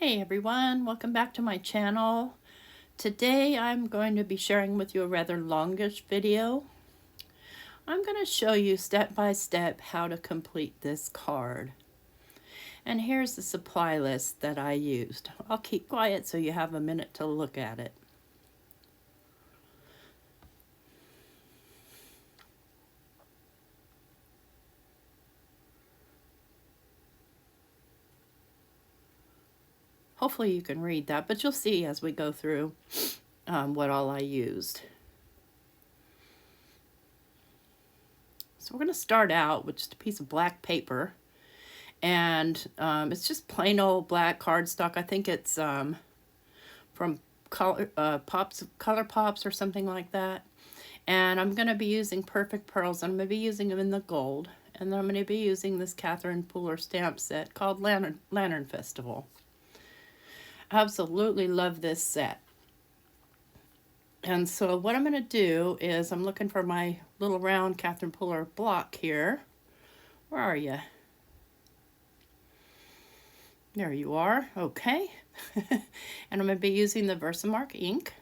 Hey everyone, welcome back to my channel. Today I'm going to be sharing with you a rather longish video. I'm going to show you step by step how to complete this card. And here's the supply list that I used. I'll keep quiet so you have a minute to look at it. Hopefully you can read that, but you'll see as we go through what all I used. So we're going to start out with just a piece of black paper, and it's just plain old black cardstock. I think it's from Color Pops or something like that. And I'm going to be using Perfect Pearls. I'm going to be using them in the gold, and then I'm going to be using this catherinepooler stamp set called Lantern Festival. Absolutely love this set. And so what I'm going to do is I'm looking for my little round catherinepooler block here. Where are you? There you are. Okay. And I'm going to be using the Versamark ink.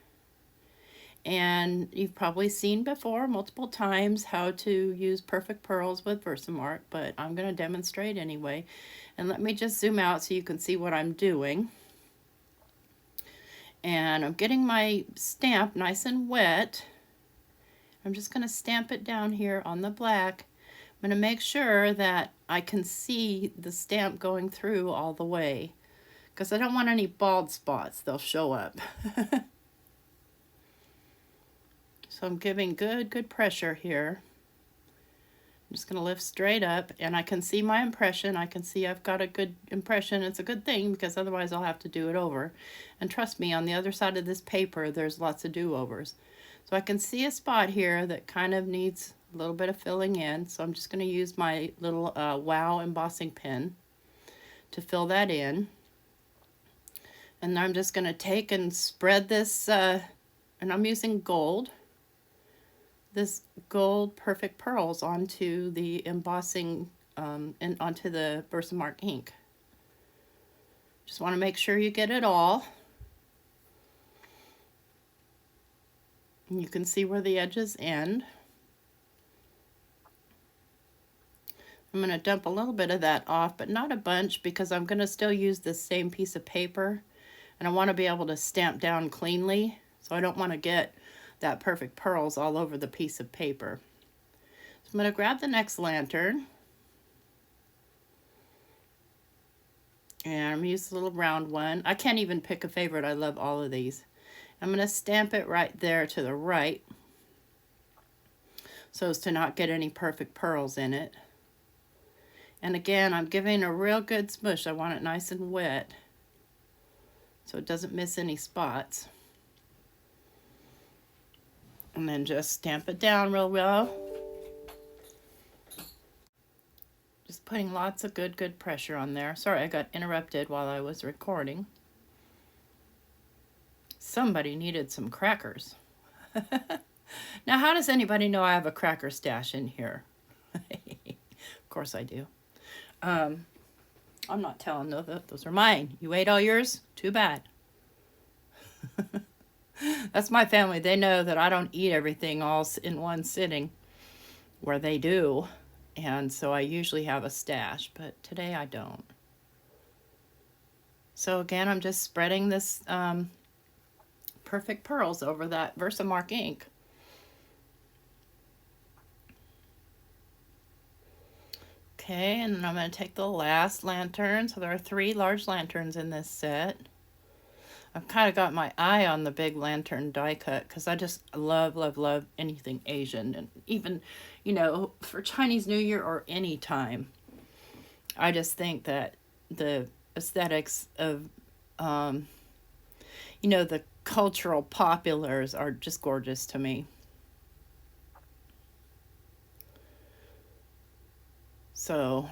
And you've probably seen before multiple times how to use Perfect Pearls with Versamark, but I'm going to demonstrate anyway. And let me just zoom out so you can see what I'm doing. And I'm getting my stamp nice and wet. I'm just going to stamp it down here on the black. I'm going to make sure that I can see the stamp going through all the way, because I don't want any bald spots. They'll show up. So I'm giving good pressure here. I'm just going to lift straight up, and I can see my impression. I can see I've got a good impression. It's a good thing, because otherwise I'll have to do it over. And trust me, on the other side of this paper, there's lots of do-overs. So I can see a spot here that kind of needs a little bit of filling in. So I'm just going to use my little Wow embossing pen to fill that in. And I'm just going to take and spread this, and I'm using gold. This gold Perfect Pearls onto the embossing and onto the Versamark ink. Just want to make sure you get it all. And you can see where the edges end. I'm going to dump a little bit of that off, but not a bunch, because I'm going to still use this same piece of paper, and I want to be able to stamp down cleanly, so I don't want to get that Perfect Pearls all over the piece of paper. So I'm going to grab the next lantern, and I'm going to use a little round one. I can't even pick a favorite. I love all of these. I'm going to stamp it right there to the right so as to not get any Perfect Pearls in it. And again, I'm giving a real good smush. I want it nice and wet so it doesn't miss any spots. And then just stamp it down real well. Just putting lots of good pressure on there. Sorry, I got interrupted while I was recording. Somebody needed some crackers. Now, how does anybody know I have a cracker stash in here? Of course I do. I'm not telling them that those are mine. You ate all yours? Too bad. That's my family. They know that I don't eat everything all in one sitting, where they do. And so I usually have a stash, but today I don't. So again, I'm just spreading this Perfect Pearls over that Versamark ink. Okay, and then I'm going to take the last lantern. So there are 3 large lanterns in this set. I've kind of got my eye on the big lantern die cut, because I just love anything Asian. And even, you know, for Chinese New Year or any time, I just think that the aesthetics of, you know, the cultural populars are just gorgeous to me. So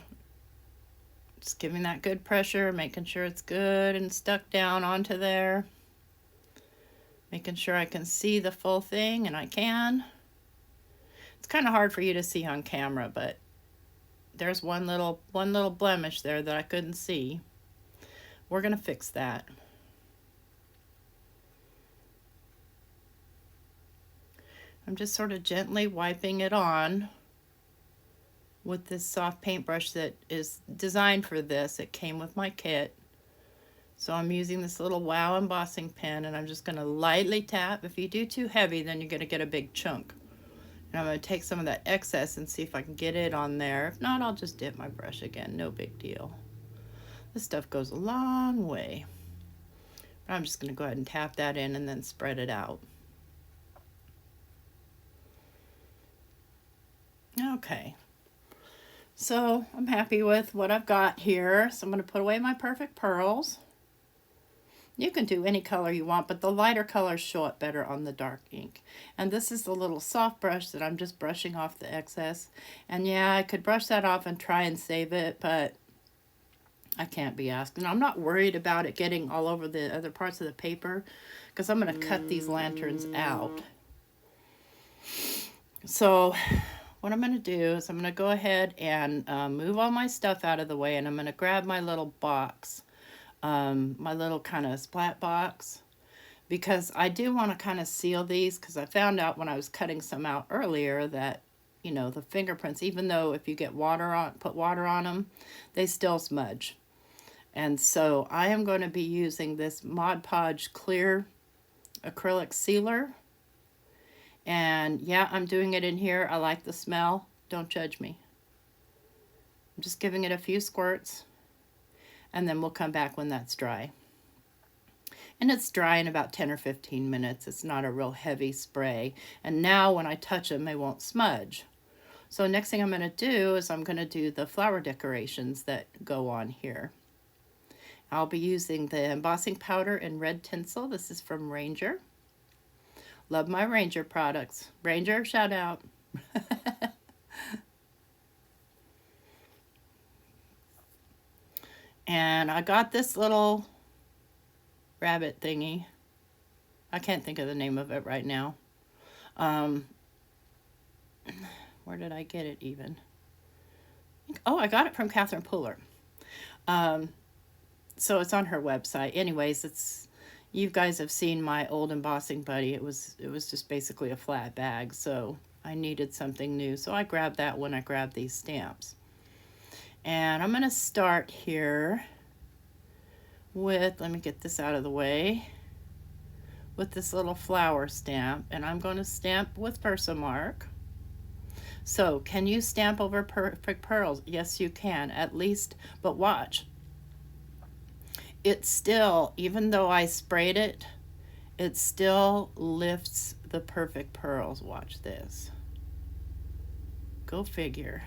just giving that good pressure, making sure it's good and stuck down onto there. Making sure I can see the full thing, and I can. It's kind of hard for you to see on camera, but there's one little blemish there that I couldn't see. We're going to fix that. I'm just sort of gently wiping it on with this soft paintbrush that is designed for this. It came with my kit. So I'm using this little Wow embossing pen, and I'm just going to lightly tap. If you do too heavy, then you're going to get a big chunk. And I'm going to take some of that excess and see if I can get it on there. If not, I'll just dip my brush again. No big deal. This stuff goes a long way. But I'm just going to go ahead and tap that in and then spread it out. Okay. So I'm happy with what I've got here. So I'm going to put away my perfect pearls. You can do any color you want, but the lighter colors show up better on the dark ink. And this is the little soft brush that I'm just brushing off the excess. And yeah, I could brush that off and try and save it, but I can't be asked. And I'm not worried about it getting all over the other parts of the paper, because I'm going to cut these lanterns out. So what I'm going to do is I'm going to go ahead and move all my stuff out of the way, and I'm going to grab my little box. My little kind of splat box, because I do want to kind of seal these, because I found out when I was cutting some out earlier that, you know, the fingerprints, even though if you get put water on them, they still smudge. And so I am going to be using this Mod Podge clear acrylic sealer. And yeah, I'm doing it in here. I like the smell. Don't judge me. I'm just giving it a few squirts. And then we'll come back when that's dry. And it's dry in about 10 or 15 minutes. It's not a real heavy spray. And now when I touch them, they won't smudge. So next thing I'm going to do is I'm going to do the flower decorations that go on here. I'll be using the embossing powder in red tinsel. This is from Ranger. Love my Ranger products. Ranger, shout out. And I got this little rabbit thingy. I can't think of the name of it right now. Where did I get it even? Oh, I got it from catherinepooler. So it's on her website. Anyways, you guys have seen my old embossing buddy. It was just basically a flat bag. So I needed something new. So I grabbed that when I grabbed these stamps. And I'm going to start here with, let me get this out of the way, with this little flower stamp. And I'm going to stamp with Versamark. So can you stamp over perfect pearls? Yes, you can, at least, but watch. It still, even though I sprayed it, it still lifts the perfect pearls. Watch this. Go figure.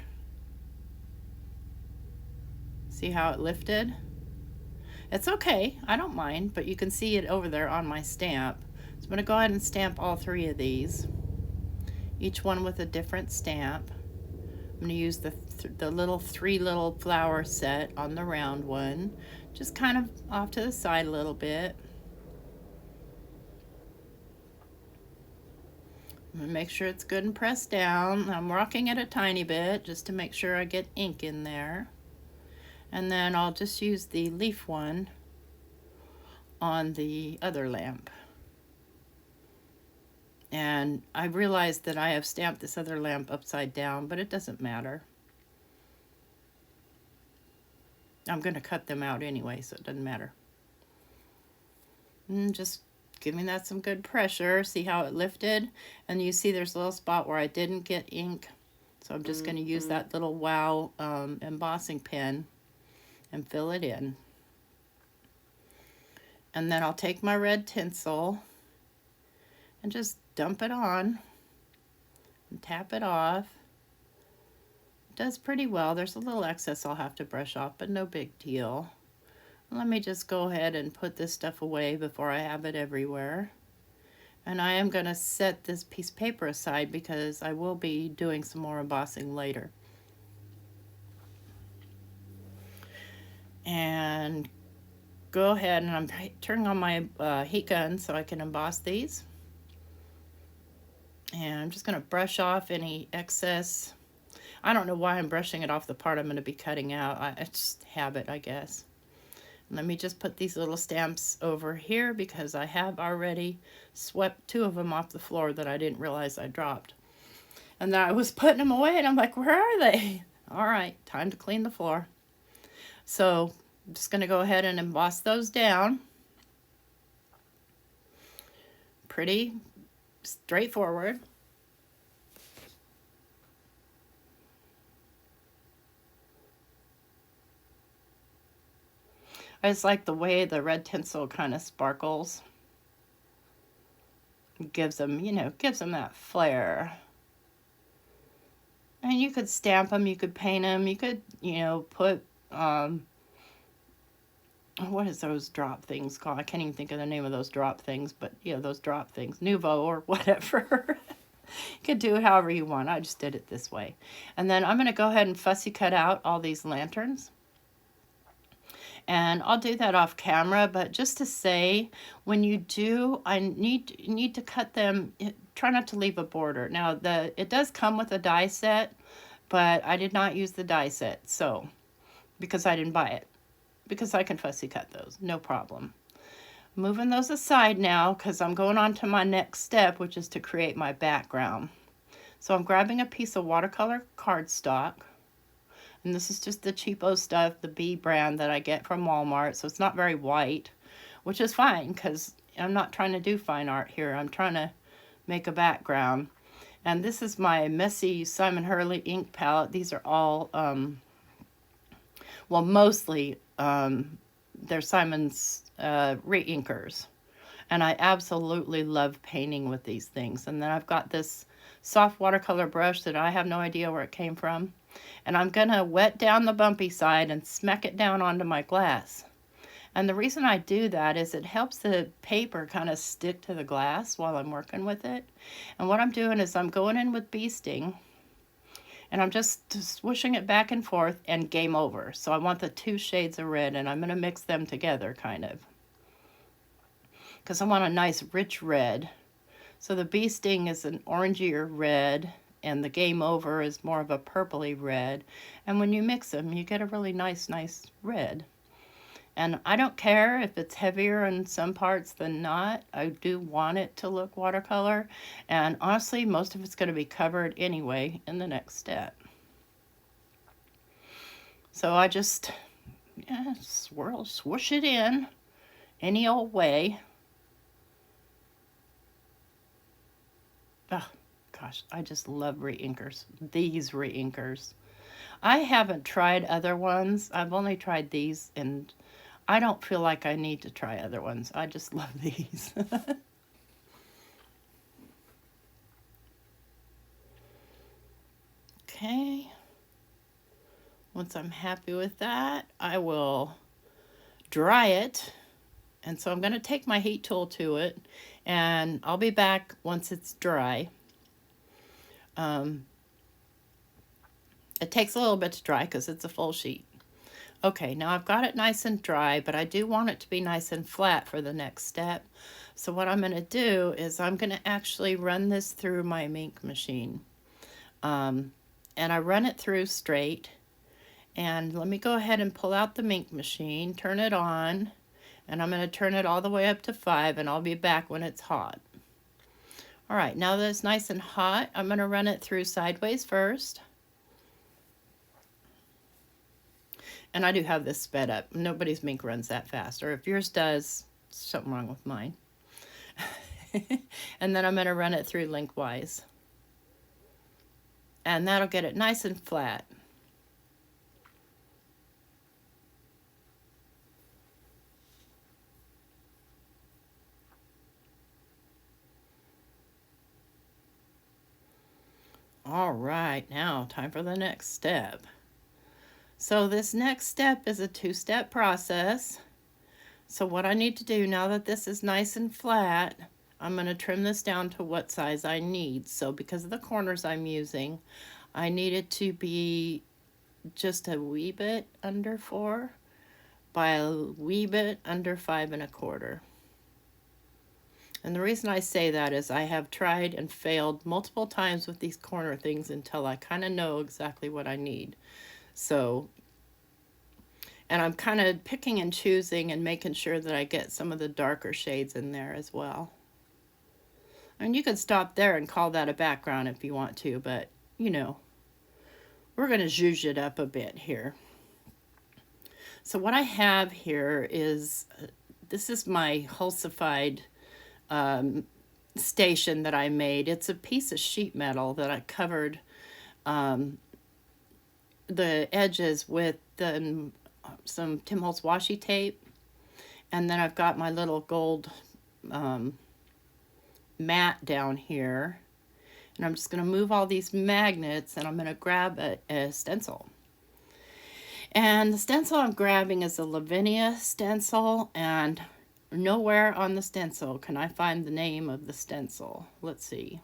See how it lifted? It's okay, I don't mind, but you can see it over there on my stamp. So I'm going to go ahead and stamp all three of these, each one with a different stamp. I'm going to use the three little flower set on the round one, just kind of off to the side a little bit. I'm going to make sure it's good and pressed down. I'm rocking it a tiny bit just to make sure I get ink in there. And then I'll just use the leaf one on the other lamp. And I realized that I have stamped this other lamp upside down, but it doesn't matter. I'm going to cut them out anyway, so it doesn't matter. And just giving that some good pressure. See how it lifted? And you see there's a little spot where I didn't get ink. So I'm just going to use that little Wow embossing pen and fill it in. And then I'll take my red tinsel and just dump it on and tap it off. It does pretty well. There's a little excess I'll have to brush off, but no big deal. Let me just go ahead and put this stuff away before I have it everywhere. And I am going to set this piece of paper aside because I will be doing some more embossing later. And go ahead, and I'm turning on my heat gun so I can emboss these. And I'm just going to brush off any excess. I don't know why I'm brushing it off the part I'm going to be cutting out. It's just habit, I guess. Let me just put these little stamps over here because I have already swept 2 of them off the floor that I didn't realize I dropped. And then I was putting them away and I'm like, where are they? All right, time to clean the floor. So I'm just going to go ahead and emboss those down. Pretty straightforward. I just like the way the red tinsel kind of sparkles. It gives them, you know, gives them that flair. And you could stamp them, you could paint them, you could, you know, put, what is those drop things called? I can't even think of the name of those drop things, but, you know, those drop things, Nouveau or whatever. You could do however you want. I just did it this way. And then I'm going to go ahead and fussy cut out all these lanterns. And I'll do that off camera, but just to say, when you do, I need to cut them, try not to leave a border. Now, it does come with a die set, but I did not use the die set, so, because I didn't buy it. Because I can fussy cut those, no problem. Moving those aside now, because I'm going on to my next step, which is to create my background. So I'm grabbing a piece of watercolor cardstock. And this is just the cheapo stuff, the B brand that I get from Walmart. So it's not very white, which is fine because I'm not trying to do fine art here. I'm trying to make a background. And this is my messy Simon Hurley ink palette. These are all, well, mostly they're Simon's re-inkers. And I absolutely love painting with these things. And then I've got this soft watercolor brush that I have no idea where it came from. And I'm going to wet down the bumpy side and smack it down onto my glass. And the reason I do that is it helps the paper kind of stick to the glass while I'm working with it. And what I'm doing is I'm going in with bee sting and I'm just swooshing it back and forth and game over. So I want the 2 shades of red and I'm going to mix them together kind of. Because I want a nice rich red. So the bee sting is an orangier red and the game over is more of a purpley red. And when you mix them, you get a really nice red. And I don't care if it's heavier in some parts than not. I do want it to look watercolor. And honestly, most of it's going to be covered anyway in the next step. So I just swoosh it in any old way. Oh, gosh, I just love re-inkers. These re-inkers. I haven't tried other ones. I've only tried these, and I don't feel like I need to try other ones. I just love these. Okay. Once I'm happy with that, I will dry it. And so I'm going to take my heat tool to it, and I'll be back once it's dry. It takes a little bit to dry because it's a full sheet. Okay, now I've got it nice and dry, but I do want it to be nice and flat for the next step. So what I'm going to do is I'm going to actually run this through my ink machine. And I run it through straight. And let me go ahead and pull out the ink machine, turn it on, and I'm going to turn it all the way up to 5, and I'll be back when it's hot. All right, now that it's nice and hot, I'm going to run it through sideways first. And I do have this sped up. Nobody's ink runs that fast. Or if yours does, something wrong with mine. And then I'm going to run it through lengthwise. And that'll get it nice and flat. All right, now time for the next step. So this next step is a 2-step process. So what I need to do now that this is nice and flat, I'm going to trim this down to what size I need. So because of the corners I'm using, I need it to be just a wee bit under 4 by a wee bit under 5 1/4. And the reason I say that is I have tried and failed multiple times with these corner things until I kind of know exactly what I need. So, And I'm kind of picking and choosing and making sure that I get some of the darker shades in there as well. And you could stop there and call that a background if you want to, but you know, we're going to zhuzh it up a bit here. So what I have here is, this is my hulsified station that I made. It's a piece of sheet metal that I covered the edges with some Tim Holtz washi tape. And then I've got my little gold mat down here. And I'm just going to move all these magnets, and I'm going to grab a stencil. And the stencil I'm grabbing is a Lavinia stencil, and nowhere on the stencil can I find the name of the stencil. Let's see.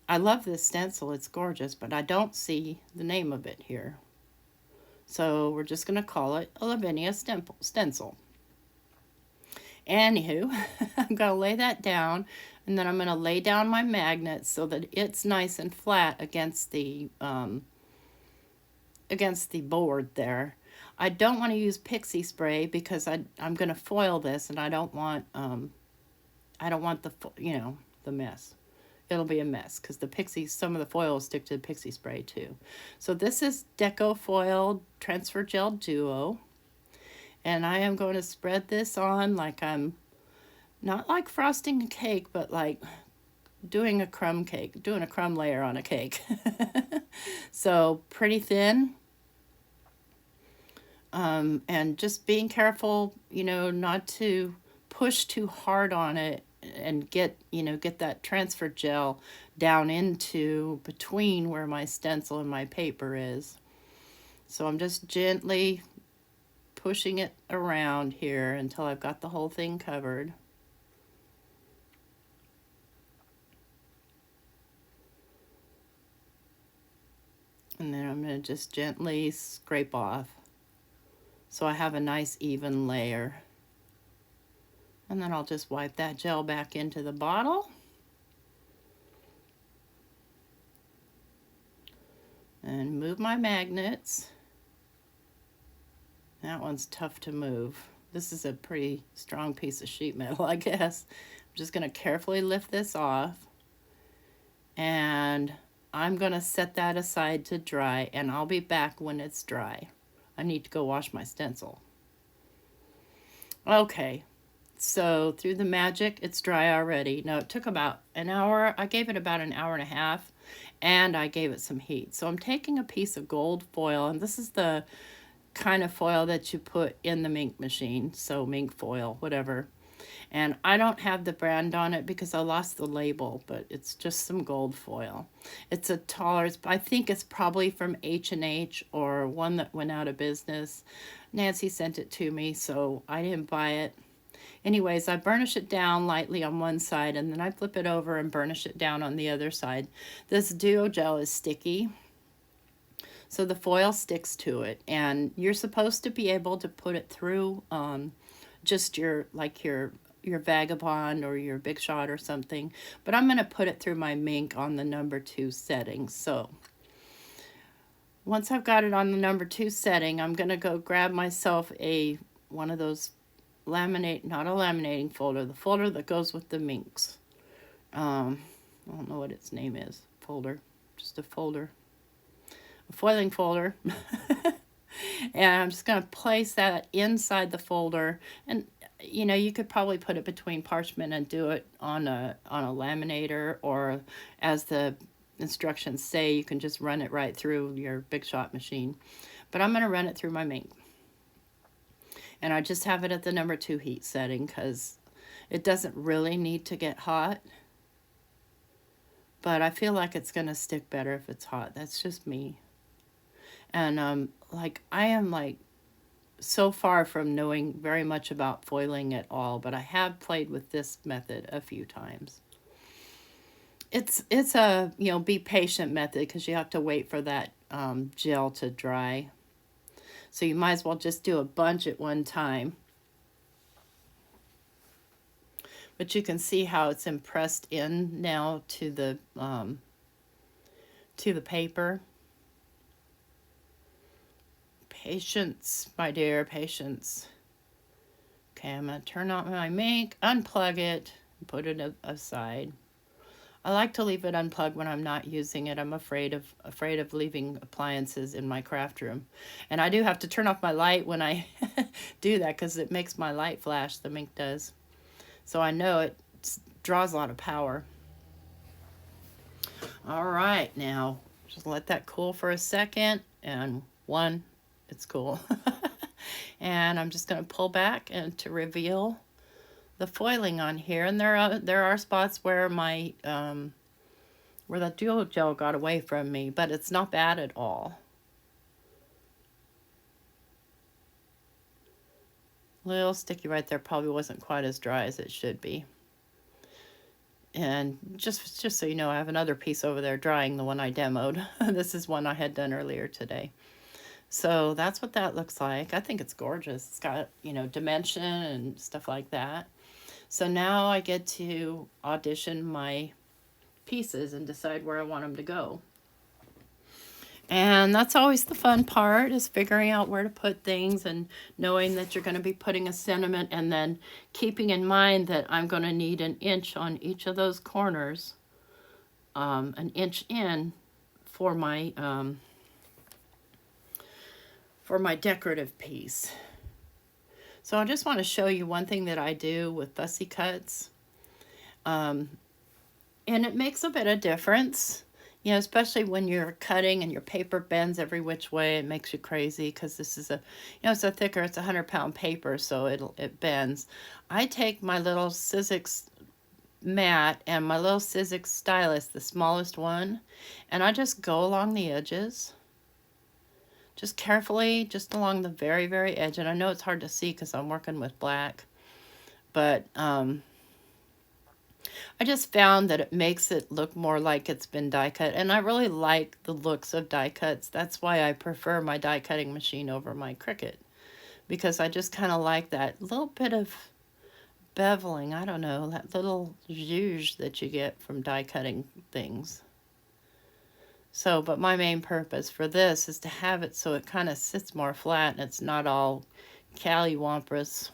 I love this stencil, it's gorgeous, but I don't see the name of it here. So we're just going to call it a Lavinia stencil. Anywho, I'm going to lay that down, and then I'm going to lay down my magnet so that it's nice and flat against the board there. I don't want to use pixie spray because I'm going to foil this, and I don't want the, you know, the mess. It'll be a mess because some of the foil will stick to the pixie spray too. So this is Deco-Foil Transfer Gel Duo. And I am going to spread this on like I'm, not like frosting a cake, but like doing a crumb layer on a cake. So pretty thin. And just being careful, you know, not to push too hard on it and get that transfer gel down into between where my stencil and my paper is. So I'm just gently pushing it around here until I've got the whole thing covered. And then I'm going to just gently scrape off so I have a nice even layer. And then I'll just wipe that gel back into the bottle. And move my magnets. That one's tough to move. This is a pretty strong piece of sheet metal, I guess. I'm just going to carefully lift this off. And I'm going to set that aside to dry, and I'll be back when it's dry. I need to go wash my stencil. Okay, so through the magic, it's dry already. Now, it took about an hour. I gave it about an hour and a half, and I gave it some heat. So I'm taking a piece of gold foil, and this is the kind of foil that you put in the mink machine, so mink foil, whatever. And I don't have the brand on it because I lost the label, but it's just some gold foil. It's a taller, I think it's probably from H&H or one that went out of business. Nancy sent it to me, so I didn't buy it. Anyways, I burnish it down lightly on one side, and then I flip it over and burnish it down on the other side. This Duo gel is sticky, so the foil sticks to it, and you're supposed to be able to put it through just your Vagabond or your Big Shot or something, but I'm going to put it through my Mink on the number 2 setting. So once I've got it on the number 2 setting, I'm going to go grab myself one of those not a laminating folder, the folder that goes with the Minks. I don't know what its name is. Just a folder. A foiling folder. And I'm just going to place that inside the folder, and you know, you could probably put it between parchment and do it on a laminator, or as the instructions say, you can just run it right through your Big Shot machine. But I'm going to run it through my Mink. And I just have it at the number 2 heat setting because it doesn't really need to get hot. But I feel like it's going to stick better if it's hot. That's just me. And I am so far from knowing very much about foiling at all, but I have played with this method a few times. It's a, be patient method because you have to wait for that gel to dry. So you might as well just do a bunch at one time. But you can see how it's impressed in now to the paper. Patience, my dear, patience. Okay, I'm going to turn on my ink, unplug it, and put it aside. I like to leave it unplugged when I'm not using it. I'm afraid of leaving appliances in my craft room. And I do have to turn off my light when I do that because it makes my light flash, the ink does. So I know it draws a lot of power. All right, now just let that cool for a second, and it's cool. And I'm just going to pull back and to reveal the foiling on here. And there are spots where my where the duo gel got away from me, but it's not bad at all. A little sticky right there, probably wasn't quite as dry as it should be. And just so you know, I have another piece over there drying, the one I demoed. This is one I had done earlier today. So that's what that looks like. I think it's gorgeous. It's got, you know, dimension and stuff like that. So now I get to audition my pieces and decide where I want them to go. And that's always the fun part, is figuring out where to put things and knowing that you're going to be putting a sentiment, and then keeping in mind that I'm going to need an inch on each of those corners, an inch in for my decorative piece. So I just want to show you one thing that I do with fussy cuts. And it makes a bit of difference, you know, especially when you're cutting and your paper bends every which way. It makes you crazy because this is a, you know, it's a thicker, it's 100-pound paper, so it bends. I take my little Sizzix mat and my little Sizzix stylus, the smallest one, and I just go along the edges. Just carefully, just along the very, very edge. And I know it's hard to see because I'm working with black, but I just found that it makes it look more like it's been die cut. And I really like the looks of die cuts. That's why I prefer my die cutting machine over my Cricut, because I just kind of like that little bit of beveling. I don't know, that little zhuzh that you get from die cutting things. So, but my main purpose for this is to have it so it kind of sits more flat and it's not all cattywampus.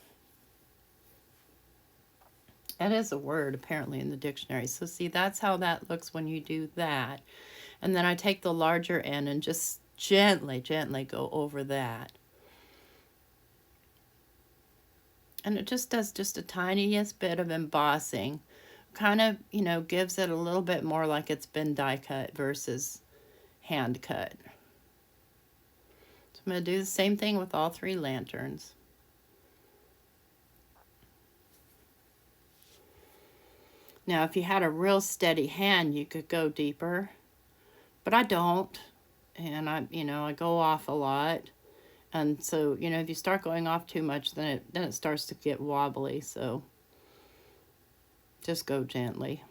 That is a word apparently in the dictionary. So see, that's how that looks when you do that. And then I take the larger end and just gently go over that. And it just does just a tiniest bit of embossing. Kind of, you know, gives it a little bit more like it's been die cut versus hand cut. So I'm going to do the same thing with all 3 lanterns. Now, if you had a real steady hand, you could go deeper, but I don't. And I go off a lot. And so, you know, if you start going off too much, then it starts to get wobbly. So just go gently.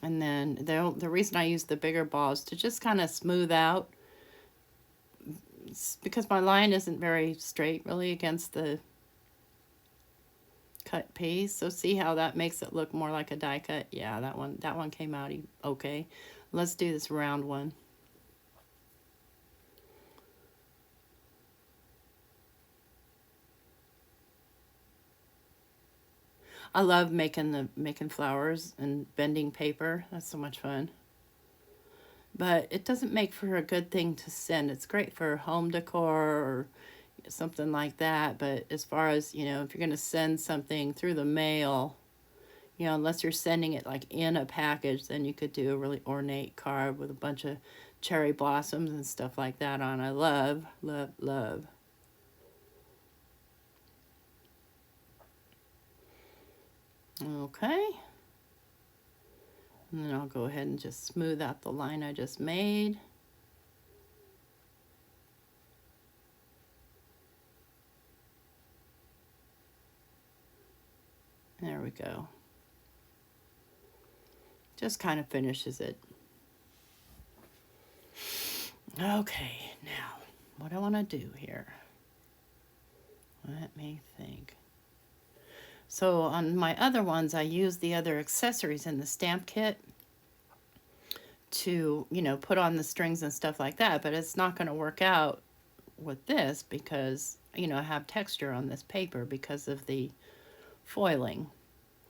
And then the reason I use the bigger ball is to just kind of smooth out. It's because my line isn't very straight really against the cut piece. So see how that makes it look more like a die cut? Yeah, that one came out okay. Let's do this round one. I love making flowers and bending paper. That's so much fun. But it doesn't make for a good thing to send. It's great for home decor or something like that. But as far as, you know, if you're going to send something through the mail, you know, unless you're sending it like in a package, then you could do a really ornate card with a bunch of cherry blossoms and stuff like that on. I love, love, love. Okay. And then I'll go ahead and just smooth out the line I just made. There we go. Just kind of finishes it. Okay, now what I want to do here. Let me think. So on my other ones, I use the other accessories in the stamp kit to, you know, put on the strings and stuff like that, but it's not going to work out with this because, you know, I have texture on this paper because of the foiling.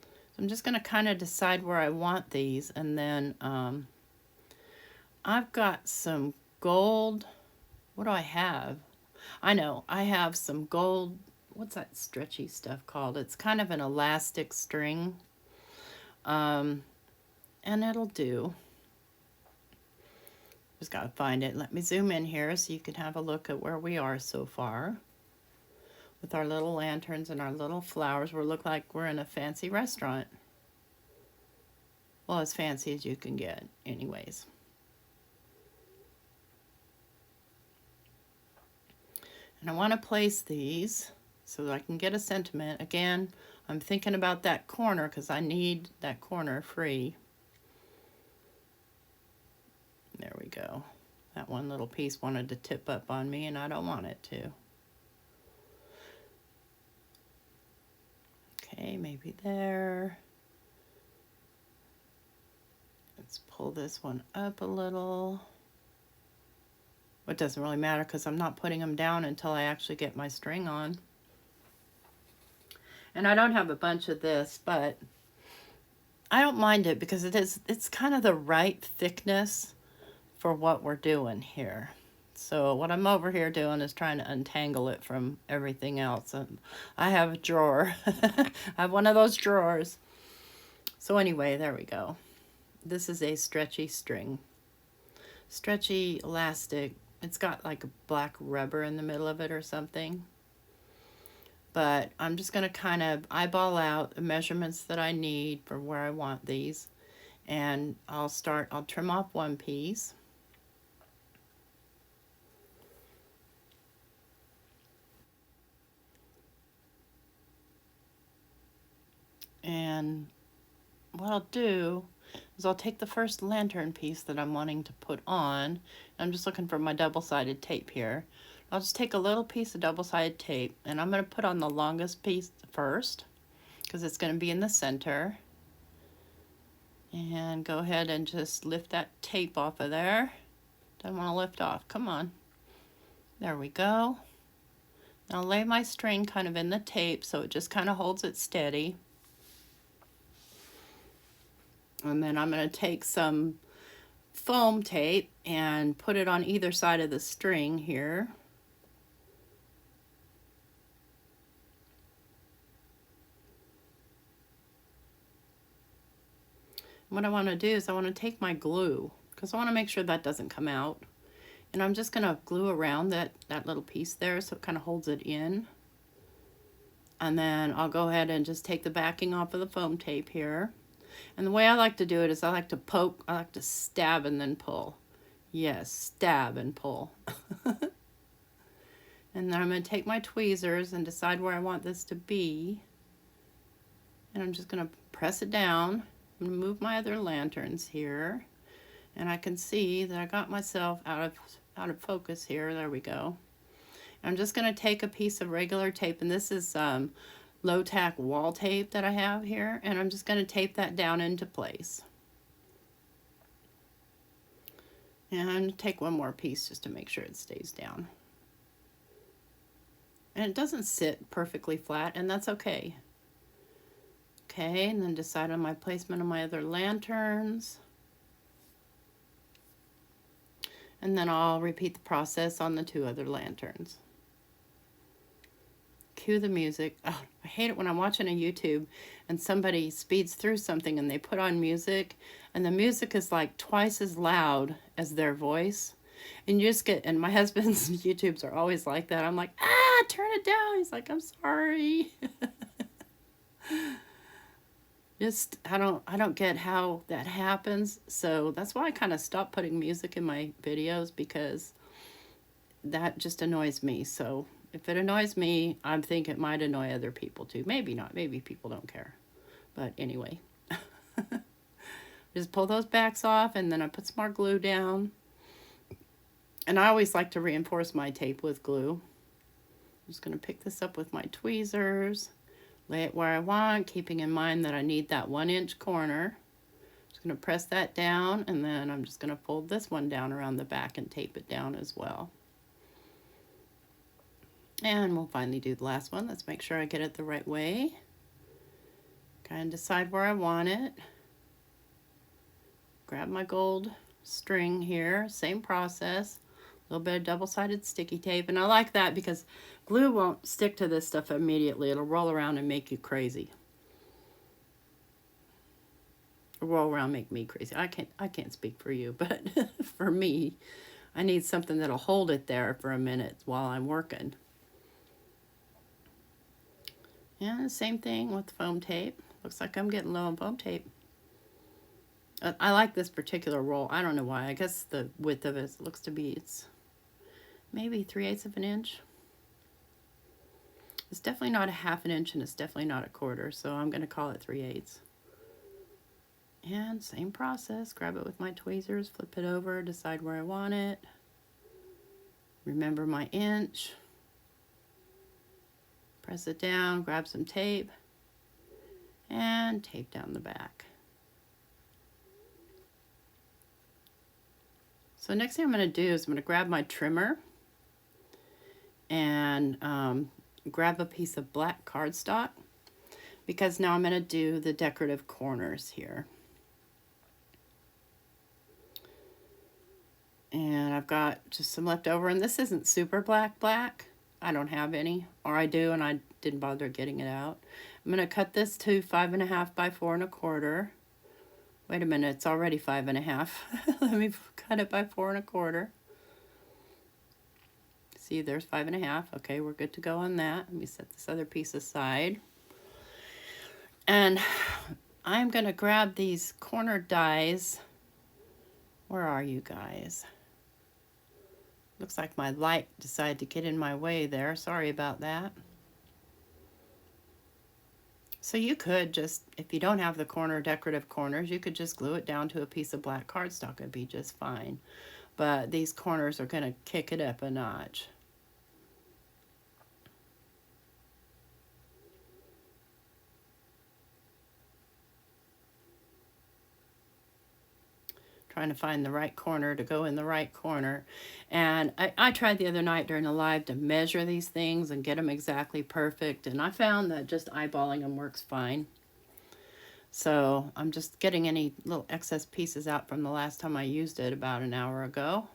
So I'm just going to kind of decide where I want these, and then I've got some gold. What do I have? I know, I have some gold, what's that stretchy stuff called? It's kind of an elastic string, and it'll do. Just gotta find it. Let me zoom in here so you can have a look at where we are so far. With our little lanterns and our little flowers, we look like we're in a fancy restaurant. Well, as fancy as you can get, anyways. And I want to place these so that I can get a sentiment. Again, I'm thinking about that corner because I need that corner free. There we go. That one little piece wanted to tip up on me, and I don't want it to. Okay, maybe there. Let's pull this one up a little. It doesn't really matter because I'm not putting them down until I actually get my string on. And I don't have a bunch of this, but I don't mind it because it's kind of the right thickness for what we're doing here. So what I'm over here doing is trying to untangle it from everything else. I have a drawer. I have one of those drawers. So anyway, there we go. This is a stretchy string. Stretchy elastic. It's got like a black rubber in the middle of it or something. But I'm just going to kind of eyeball out the measurements that I need for where I want these. And I'll trim off one piece. And what I'll do is I'll take the first lantern piece that I'm wanting to put on. I'm just looking for my double-sided tape here. I'll just take a little piece of double-sided tape, and I'm going to put on the longest piece first because it's going to be in the center. And go ahead and just lift that tape off of there. Don't want to lift off. Come on. There we go. I'll lay my string kind of in the tape so it just kind of holds it steady. And then I'm going to take some foam tape and put it on either side of the string here. What I want to do is I want to take my glue because I want to make sure that doesn't come out. And I'm just going to glue around that little piece there so it kind of holds it in. And then I'll go ahead and just take the backing off of the foam tape here. And the way I like to do it is I like to poke, I like to stab and then pull. Yes, stab and pull. And then I'm going to take my tweezers and decide where I want this to be. And I'm just going to press it down. I'm going to move my other lanterns here. And I can see that I got myself out of focus here. There we go. I'm just going to take a piece of regular tape, and this is low tack wall tape that I have here, and I'm just going to tape that down into place. And take one more piece just to make sure it stays down. And it doesn't sit perfectly flat, and that's okay. Okay, and then decide on my placement of my other lanterns. And then I'll repeat the process on the two other lanterns. Cue the music. Oh, I hate it when I'm watching a YouTube and somebody speeds through something and they put on music and the music is like twice as loud as their voice. And you just get, and my husband's YouTubes are always like that. I'm like, turn it down. He's like, I'm sorry. Just, I don't get how that happens. So that's why I kind of stopped putting music in my videos because that just annoys me. So if it annoys me, I think it might annoy other people too. Maybe not. Maybe people don't care. But anyway. Just pull those backs off and then I put some more glue down. And I always like to reinforce my tape with glue. I'm just going to pick this up with my tweezers. Lay it where I want, keeping in mind that I need that 1-inch corner. Just going to press that down, and then I'm just going to fold this one down around the back and tape it down as well. And we'll finally do the last one. Let's make sure I get it the right way. Kind of decide where I want it. Grab my gold string here, same process. A little bit of double-sided sticky tape, and I like that because glue won't stick to this stuff immediately. It'll roll around and make you crazy. Roll around, make me crazy. I can't speak for you, but for me, I need something that'll hold it there for a minute while I'm working. And same thing with foam tape. Looks like I'm getting low on foam tape. I like this particular roll. I don't know why. I guess the width of it looks to be, it's maybe 3/8 of an inch. It's definitely not a 1/2 inch, and it's definitely not a 1/4, so I'm going to call it 3/8. And same process. Grab it with my tweezers, flip it over, decide where I want it. Remember my inch. Press it down, grab some tape, and tape down the back. So next thing I'm going to do is I'm going to grab my trimmer and grab a piece of black cardstock, because now I'm going to do the decorative corners here. And I've got just some left over, and this isn't super black. I don't have any, or I do and I didn't bother getting it out. I'm going to cut this to 5.5 by 4 1/4. Wait a minute, it's already 5.5. Let me cut it by 4 1/4. See, there's 5.5. Okay, we're good to go on that. Let me set this other piece aside. And I'm going to grab these corner dies. Where are you guys? Looks like my light decided to get in my way there. Sorry about that. So you could just, if you don't have the decorative corners, you could just glue it down to a piece of black cardstock. It'd be just fine. But these corners are going to kick it up a notch. Trying to find the right corner to go in the right corner. And I tried the other night during the live to measure these things and get them exactly perfect, and I found that just eyeballing them works fine. So I'm just getting any little excess pieces out from the last time I used it about an hour ago,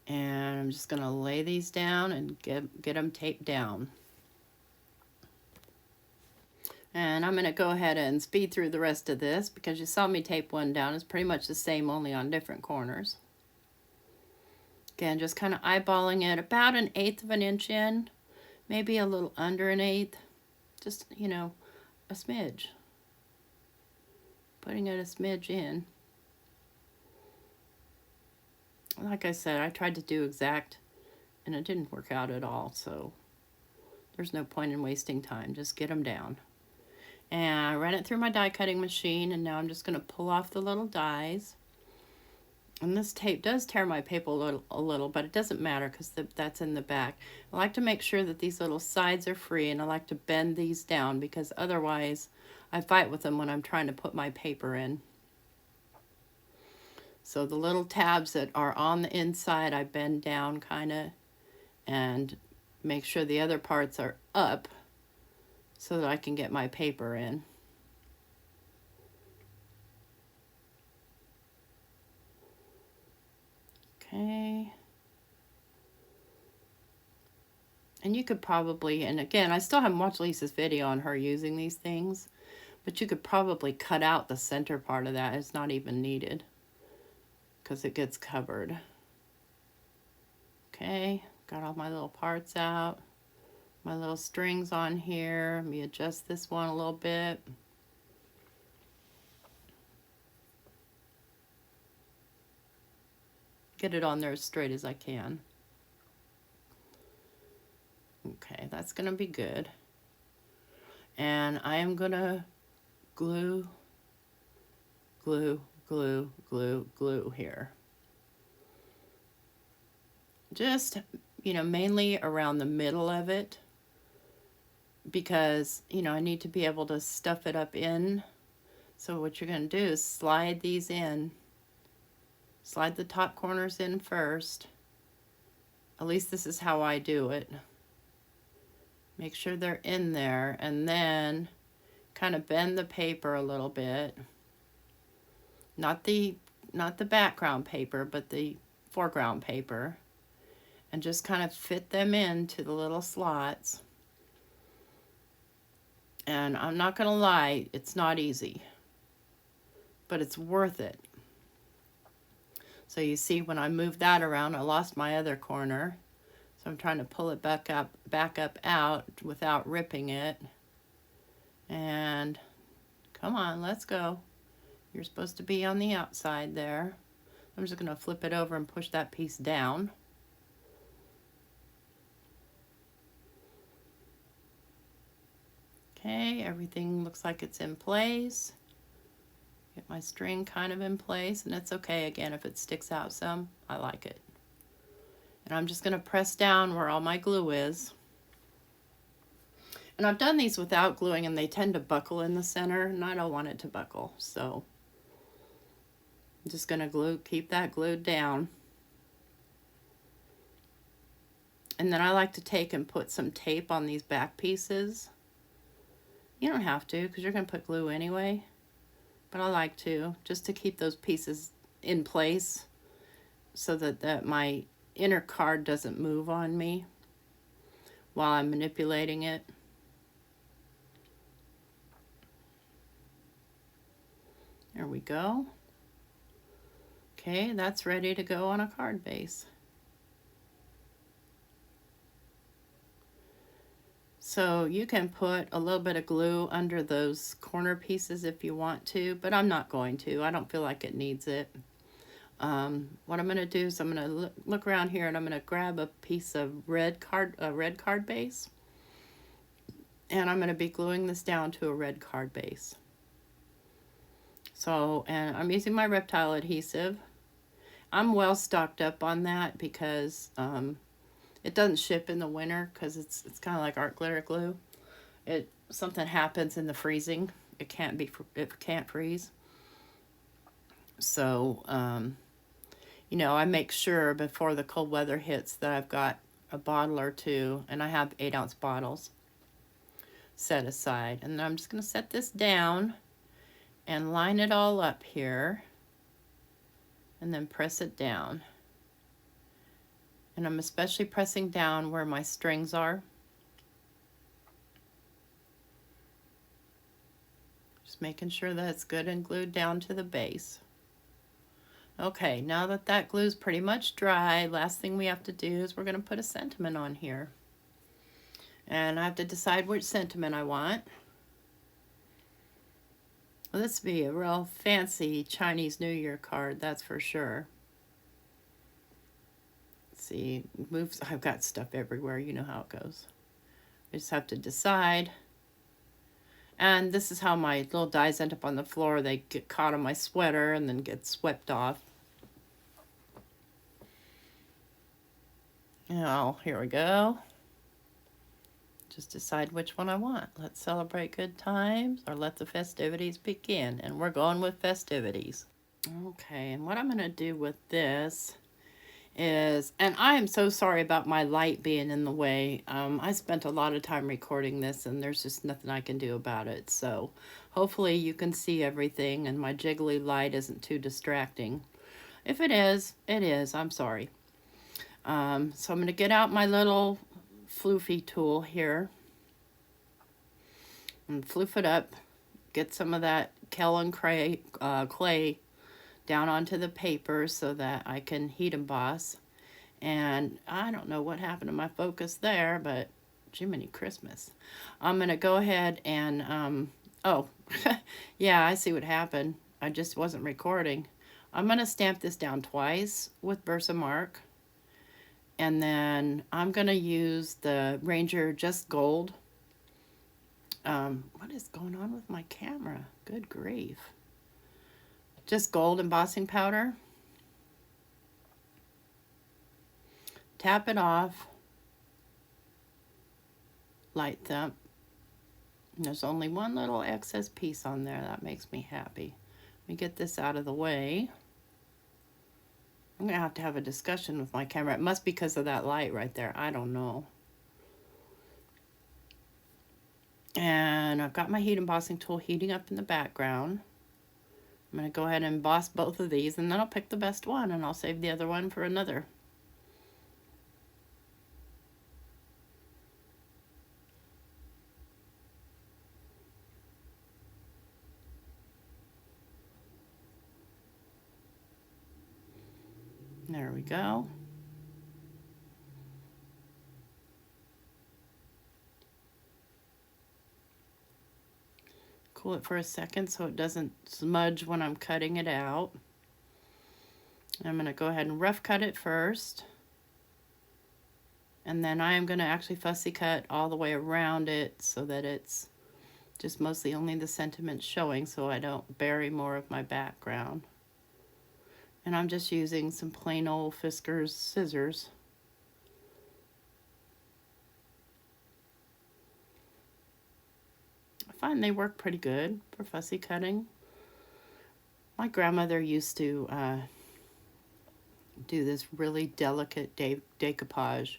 and I'm just going to lay these down and get them taped down. And I'm going to go ahead and speed through the rest of this because you saw me tape one down. It's pretty much the same, only on different corners. Again, just kind of eyeballing it about 1/8 of an inch in, maybe a little under 1/8, just, you know, a smidge. Putting it a smidge in. Like I said, I tried to do exact, and it didn't work out at all, so there's no point in wasting time. Just get them down. And I ran it through my die cutting machine, and now I'm just going to pull off the little dies. And this tape does tear my paper a little, but it doesn't matter because that's in the back. I like to make sure that these little sides are free, and I like to bend these down because otherwise I fight with them when I'm trying to put my paper in. So the little tabs that are on the inside, I bend down kind of and make sure the other parts are up so that I can get my paper in. Okay. And you could probably, and again, I still haven't watched Lisa's video on her using these things, but you could probably cut out the center part of that. It's not even needed because it gets covered. Okay, got all my little parts out. My little strings on here. Let me adjust this one a little bit. Get it on there as straight as I can. Okay, that's going to be good. And I am going to glue here. Just, you know, mainly around the middle of it, because, you know, I need to be able to stuff it up in. So what you're going to do is slide these in. Slide the top corners in first. At least this is how I do it. Make sure they're in there, and then kind of bend the paper a little bit. Not the background paper, but the foreground paper. And just kind of fit them into the little slots. And I'm not going to lie, it's not easy, but it's worth it. So you see when I moved that around, I lost my other corner. So I'm trying to pull it back up out without ripping it. And come on, let's go. You're supposed to be on the outside there. I'm just going to flip it over and push that piece down. Okay, everything looks like it's in place. Get my string kind of in place, and it's okay again if it sticks out some. I like it. And I'm just going to press down where all my glue is. And I've done these without gluing, and they tend to buckle in the center, and I don't want it to buckle. So I'm just going to keep that glued down. And then I like to take and put some tape on these back pieces. You don't have to, because you're going to put glue anyway. But I like to, just to keep those pieces in place so that my inner card doesn't move on me while I'm manipulating it. There we go. Okay, that's ready to go on a card base. So you can put a little bit of glue under those corner pieces if you want to, but I'm not going to. I don't feel like it needs it. What I'm going to do is I'm going to look around here, and I'm going to grab a piece of red card base, and I'm going to be gluing this down to a red card base. So, and I'm using my Reptile adhesive. I'm well stocked up on that because it doesn't ship in the winter because it's kind of like art glitter glue. Something happens in the freezing. It can't freeze. So you know, I make sure before the cold weather hits that I've got a bottle or two, and I have 8-ounce bottles set aside. And I'm just going to set this down and line it all up here, and then press it down. And I'm especially pressing down where my strings are. Just making sure that it's good and glued down to the base. Okay, now that that glue's pretty much dry, last thing we have to do is we're going to put a sentiment on here. And I have to decide which sentiment I want. Well, this would be a real fancy Chinese New Year card, that's for sure. Let's see, moves. I've got stuff everywhere, you know how it goes. I just have to decide. And this is how my little dies end up on the floor. They get caught on my sweater and then get swept off. Now, here we go. Just decide which one I want. Let's celebrate good times, or let the festivities begin. And we're going with festivities. Okay, and what I'm going to do with this is, and I am so sorry about my light being in the way. I spent a lot of time recording this, and there's just nothing I can do about it. So hopefully you can see everything, and my jiggly light isn't too distracting. If it is, it is. I'm sorry. So I'm going to get out my little floofy tool here and floof it up. Get some of that Kellen clay down onto the paper so that I can heat emboss. And I don't know what happened to my focus there, but Jiminy Christmas. I'm going to go ahead and, oh, yeah, I see what happened. I just wasn't recording. I'm going to stamp this down twice with Versamark. And then I'm going to use the Ranger Just Gold. What is going on with my camera? Good grief. Just Gold embossing powder. Tap it off. Light thump. There's only one little excess piece on there. That makes me happy. Let me get this out of the way. I'm going to have a discussion with my camera. It must be because of that light right there. I don't know. And I've got my heat embossing tool heating up in the background. I'm going to go ahead and emboss both of these, and then I'll pick the best one, and I'll save the other one for another. There we go. Cool it for a second so it doesn't smudge when I'm cutting it out. I'm going to go ahead and rough cut it first. And then I am going to actually fussy cut all the way around it so that it's just mostly only the sentiments showing so I don't bury more of my background. And I'm just using some plain old Fiskars scissors. I find they work pretty good for fussy cutting. My grandmother used to do this really delicate decoupage,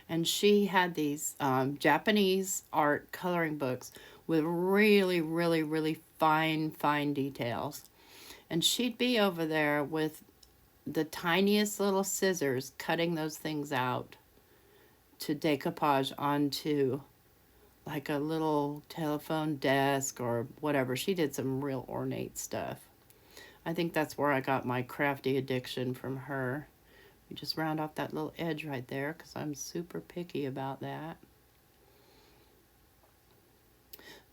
and she had these Japanese art coloring books with really, really, really fine details. And she'd be over there with the tiniest little scissors cutting those things out to decoupage onto like a little telephone desk or whatever. She did some real ornate stuff. I think that's where I got my crafty addiction from her. You just round off that little edge right there because I'm super picky about that.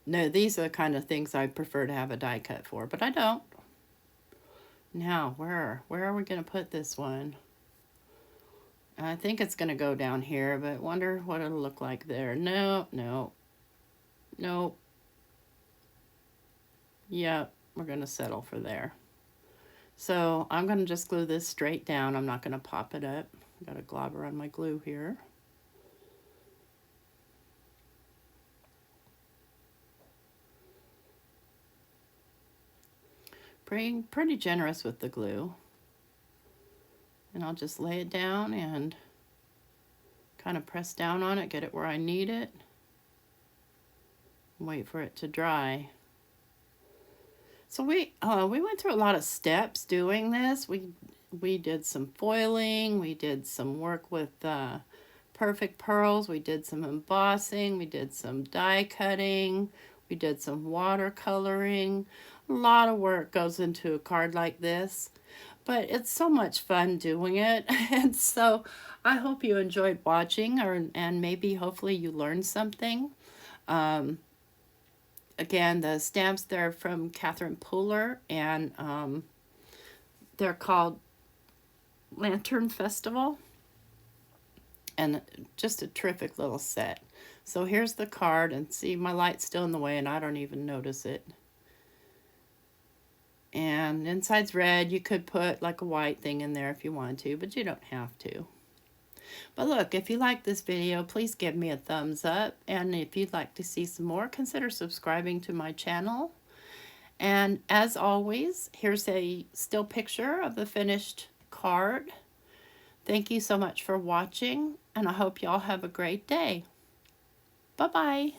No, these are the kind of things I prefer to have a die cut for, but I don't. Now, where are we going to put this one? I think it's going to go down here, but wonder what it'll look like there. No. Yep, we're going to settle for there. So I'm going to just glue this straight down. I'm not going to pop it up. I've got a globber on my glue here. Pretty generous with the glue. And I'll just lay it down and kind of press down on it, get it where I need it. Wait for it to dry. So we went through a lot of steps doing this. We did some foiling, we did some work with perfect pearls, we did some embossing, we did some die cutting, we did some watercoloring. A lot of work goes into a card like this, but it's so much fun doing it. And so I hope you enjoyed watching, and maybe hopefully you learned something. Again, the stamps, they're from catherinepooler, and they're called Lantern Festival, and just a terrific little set. So here's the card, and see, my light's still in the way and I don't even notice it. And inside's red. You could put like a white thing in there if you want to, but you don't have to. But look, if you like this video, please give me a thumbs up. And if you'd like to see some more, consider subscribing to my channel. And as always, here's a still picture of the finished card. Thank you so much for watching, and I hope y'all have a great day. Bye-bye.